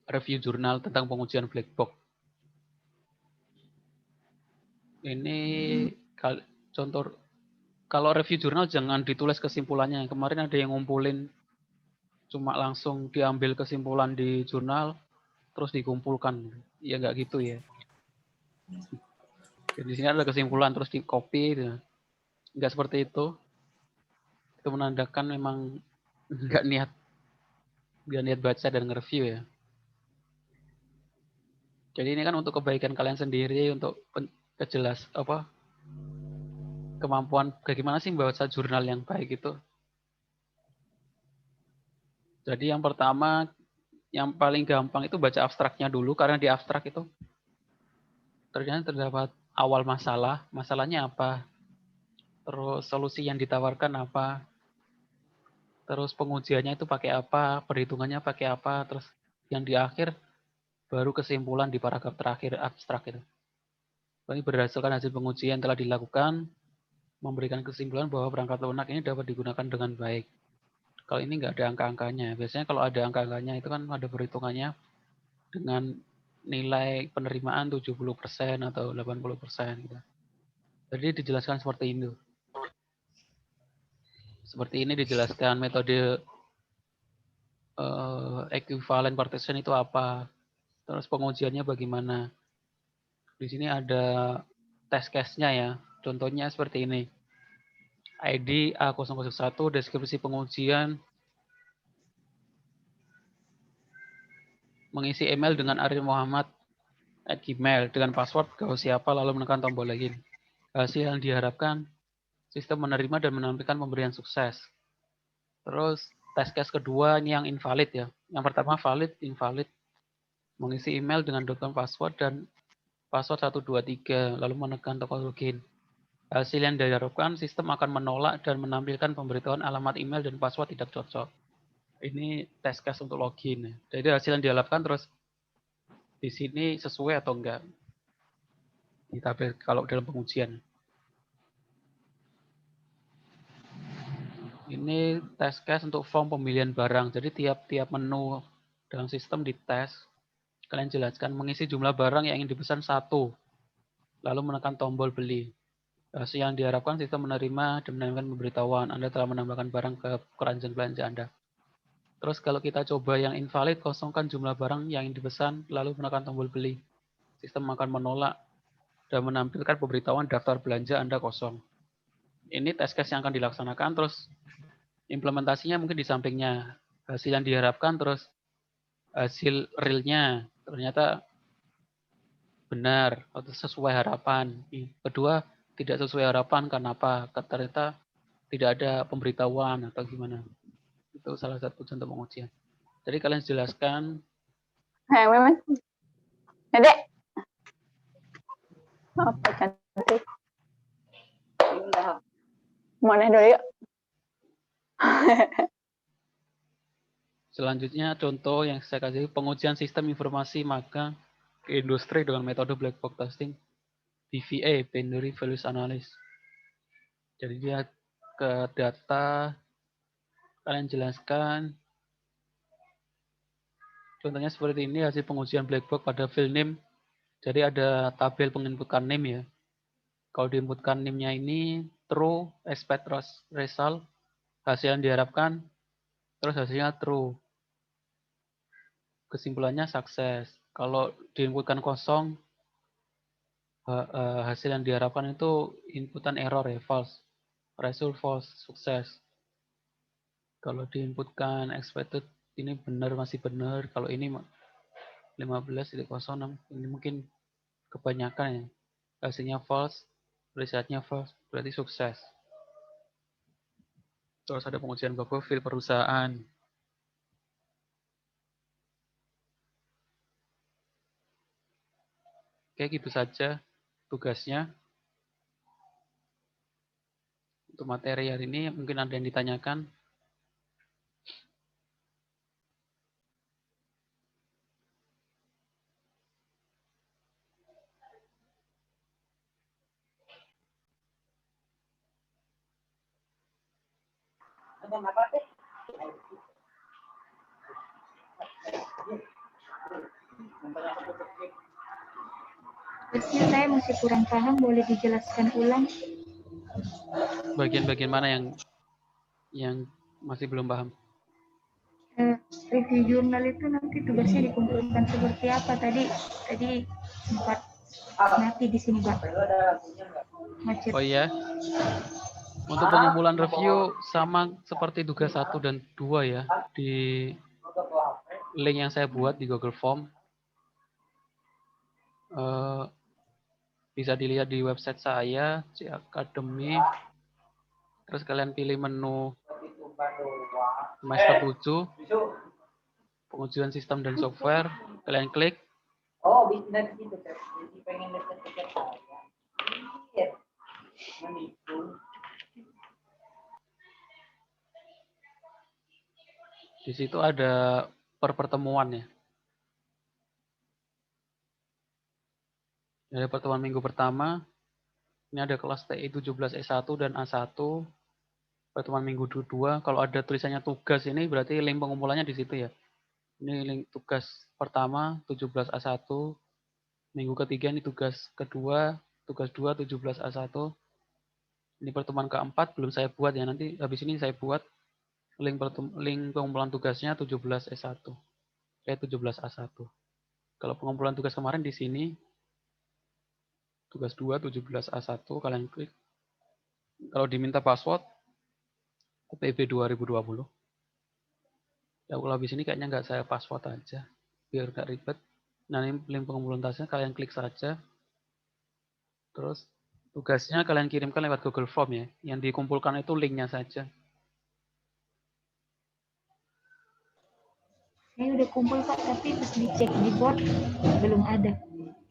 review jurnal tentang pengujian black box. Ini contoh, kalau review jurnal jangan ditulis kesimpulannya. Kemarin ada yang ngumpulin cuma langsung diambil kesimpulan di jurnal terus dikumpulkan. Ya nggak gitu ya. Jadi di sini ada kesimpulan terus di copy gitu. Nggak seperti itu. Itu menandakan memang nggak niat baca dan nge-review ya. Jadi ini kan untuk kebaikan kalian sendiri, untuk kemampuan bagaimana sih membaca jurnal yang baik itu. Jadi yang pertama, yang paling gampang itu baca abstraknya dulu, karena di abstrak itu ternyata terdapat awal masalah, masalahnya apa, terus solusi yang ditawarkan apa, terus pengujiannya itu pakai apa, perhitungannya pakai apa, terus yang di akhir baru kesimpulan di paragraf terakhir abstrak itu. Ini berdasarkan hasil pengujian telah dilakukan, memberikan kesimpulan bahwa perangkat lunak ini dapat digunakan dengan baik. Kalau ini nggak ada angka-angkanya. Biasanya kalau ada angka-angkanya itu kan ada perhitungannya dengan nilai penerimaan 70% atau 80% gitu. Jadi dijelaskan seperti ini. Seperti ini dijelaskan metode equivalent partition itu apa. Terus pengujiannya bagaimana. Di sini ada test case-nya ya. Contohnya seperti ini. ID A001, deskripsi pengujian, mengisi email dengan Arif Muhammad @gmail dengan password gaus siapa lalu menekan tombol login. Hasil yang diharapkan sistem menerima dan menampilkan pemberian sukses. Terus test case kedua ini yang invalid ya. Yang pertama valid, invalid. Mengisi email dengan password dan password 123 lalu menekan tombol login. Hasil yang diharapkan sistem akan menolak dan menampilkan pemberitahuan alamat email dan password tidak cocok. Ini test case untuk login. Jadi hasil yang diharapkan terus di sini sesuai atau enggak. Di tabel kalau dalam pengujian. Ini test case untuk form pemilihan barang. Jadi tiap-tiap menu dalam sistem dites. Kalian jelaskan mengisi jumlah barang yang ingin dipesan 1. Lalu menekan tombol beli. Hasil yang diharapkan sistem menerima dan menambahkan pemberitahuan Anda telah menambahkan barang ke keranjang belanja Anda. Terus kalau kita coba yang invalid, kosongkan jumlah barang yang ingin dipesan, lalu menekan tombol beli. Sistem akan menolak dan menampilkan pemberitahuan daftar belanja Anda kosong. Ini test case yang akan dilaksanakan, terus implementasinya mungkin di sampingnya. Hasil yang diharapkan, terus hasil realnya ternyata benar atau sesuai harapan. Kedua, tidak sesuai harapan, kenapa? Ternyata tidak ada pemberitahuan atau gimana. Itu salah satu contoh pengujian. Jadi kalian jelaskan. Hai, Memen. Dedek. Apa cantik. Mau naik dulu yuk. Selanjutnya contoh yang saya kasih pengujian sistem informasi magang ke industri dengan metode black box testing BVA, Binary Values Analysis. Jadi dia ke data, kalian jelaskan. Contohnya seperti ini hasil pengujian black box pada field name. Jadi ada tabel penginputan name ya. Kalau diinputkan name-nya ini true, expect result, hasil yang diharapkan, terus hasilnya true. Kesimpulannya sukses. Kalau diinputkan kosong, hasil yang diharapkan itu inputan error ya, false. Result false, sukses. Kalau diinputkan expected, ini benar, masih benar. Kalau ini 15,06, ini mungkin kebanyakan ya. Hasilnya false, resultnya false, berarti sukses. Terus ada pengujian bug profil perusahaan. Oke, gitu saja tugasnya. Untuk materi hari ini mungkin ada yang ditanyakan. Terusnya saya masih kurang paham, boleh dijelaskan ulang? Bagian-bagian mana yang masih belum paham? Review jurnal itu nanti tugasnya dikumpulkan seperti apa? Tadi sempat mati di sini, Pak. Macet. Oh iya. Untuk pengumpulan review sama seperti tugas 1 dan 2 ya. Di link yang saya buat di Google Form. Bisa dilihat di website saya, Academy. Terus kalian pilih menu semester 7. Pengujian sistem dan software. Kalian klik. Oh, bisa gitu. Jadi pengen deket-deket saya. Iya. Menipu. Di situ ada pertemuan ya. Dari pertemuan minggu pertama, ini ada kelas TI 17 S1 dan A1. Pertemuan minggu 2, kalau ada tulisannya tugas ini berarti link pengumpulannya di situ ya. Ini link tugas pertama 17 A1. Minggu ketiga ini tugas kedua tugas 2 17A1. Ini pertemuan keempat belum saya buat ya, nanti habis ini saya buat link pengumpulan tugasnya 17E1. 17A1. Kalau pengumpulan tugas kemarin di sini tugas 2 17A1 kalian klik. Kalau diminta password PB 2020. Ya kalau habis ini kayaknya nggak saya password aja biar nggak ribet. Nah ini link pengumpulan tugasnya kalian klik saja. Terus tugasnya kalian kirimkan lewat Google Form ya. Yang dikumpulkan itu linknya saja. Saya udah kumpul Pak, tapi pas dicek di board belum ada.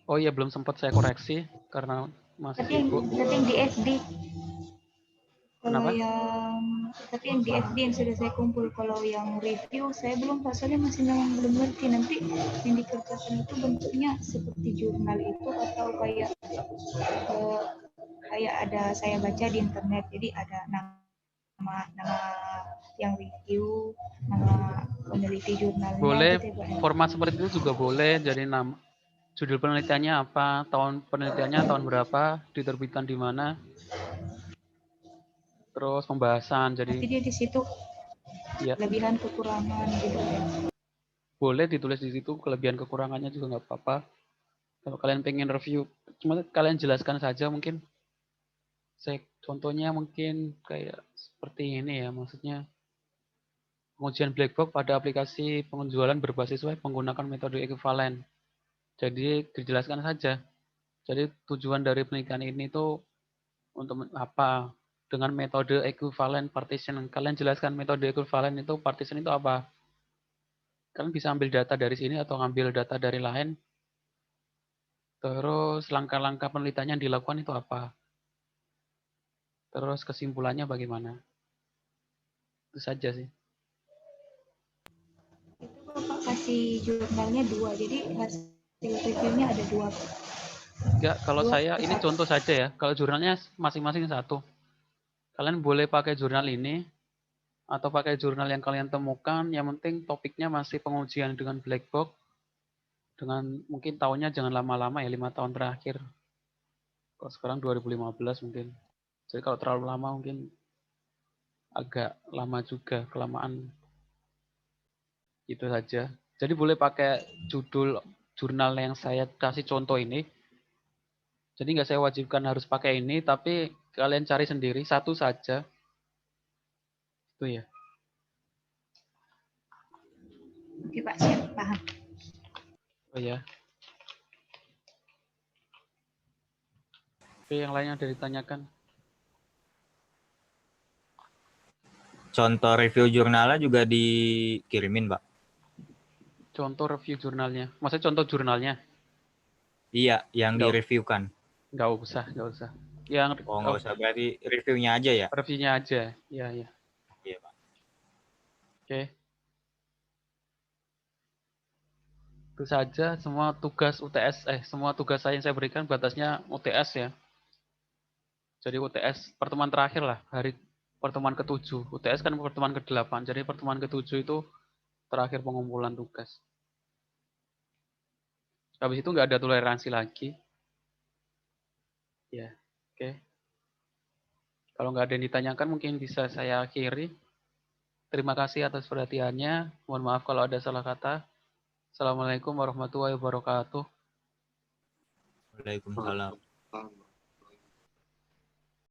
Oh iya belum sempat saya koreksi karena masih sibuk. Tapi yang di FD. Kenapa? Tapi yang di FD yang sudah saya kumpul. Kalau yang review saya belum Pak, soalnya masih memang belum ngerti. Nanti yang dikerjakan itu bentuknya seperti jurnal itu atau kayak ada saya baca di internet. Jadi ada nama yang review, nama peneliti jurnalnya. Boleh gitu ya, Pak. format seperti itu juga boleh. Jadi nama judul penelitiannya apa, tahun penelitiannya tahun berapa, diterbitkan di mana. Terus pembahasan. Jadi Nanti dia di situ ya kelebihan kekurangan gitu ya. boleh ditulis di situ kelebihan kekurangannya juga nggak apa-apa. Kalau kalian pengen review, cuma kalian jelaskan saja mungkin. Contohnya mungkin kayak seperti ini ya, maksudnya pengujian black box pada aplikasi penjualan berbasis web menggunakan metode ekuivalen. Jadi dijelaskan saja. Jadi tujuan dari penelitian ini tuh untuk apa? Dengan metode ekuivalen partition. Kalian jelaskan metode ekuivalen itu partition itu apa? Kalian bisa ambil data dari sini atau ambil data dari lain. Terus langkah-langkah penelitiannya yang dilakukan itu apa? Terus kesimpulannya bagaimana? Itu saja sih. Itu Bapak kasih jurnalnya 2, jadi hasil reviewnya ada 2. Enggak, kalau saya ini contoh saja ya. Kalau jurnalnya masing-masing 1. Kalian boleh pakai jurnal ini atau pakai jurnal yang kalian temukan. Yang penting topiknya masih pengujian dengan black box. Dengan mungkin tahunnya jangan lama-lama ya, 5 tahun terakhir. Kalau sekarang 2015 mungkin. Jadi kalau terlalu lama mungkin agak lama juga, kelamaan. Itu saja. Jadi boleh pakai judul jurnal yang saya kasih contoh ini. Jadi nggak saya wajibkan harus pakai ini, tapi kalian cari sendiri, satu saja. Itu ya. Oke Pak, siap, paham. Oh ya. Oke, yang lainnya ada ditanyakan. Contoh review jurnalnya juga dikirimin, Pak? Contoh review jurnalnya. Maksudnya contoh jurnalnya? Iya, yang direviewkan. Nggak usah. Yang nggak usah, berarti reviewnya aja ya? Reviewnya aja, iya. Iya, Pak. Oke. Itu saja semua tugas UTS, semua tugas saya yang saya berikan batasnya UTS ya. Jadi UTS pertemuan terakhir lah, hari pertemuan ke-7. UTS kan pertemuan ke-8, jadi pertemuan ke-7 itu terakhir pengumpulan tugas. Habis itu nggak ada toleransi lagi. Ya, oke. Kalau nggak ada yang ditanyakan mungkin bisa saya akhiri. Terima kasih atas perhatiannya. Mohon maaf kalau ada salah kata. Assalamualaikum warahmatullahi wabarakatuh. Waalaikumsalam.